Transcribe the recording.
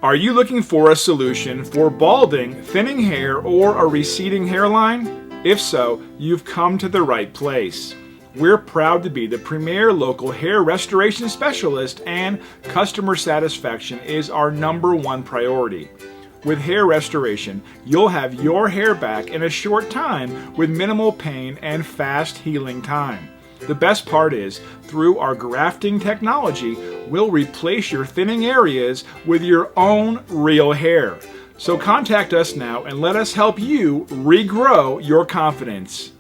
Are you looking for a solution for balding, thinning hair, or a receding hairline? If so, you've come to the right place. We're proud to be the premier local hair restoration specialist, and customer satisfaction is our #1 priority. With hair restoration, you'll have your hair back in a short time with minimal pain and fast healing time. The best part is, through our grafting technology, we'll replace your thinning areas with your own real hair. So contact us now and let us help you regrow your confidence.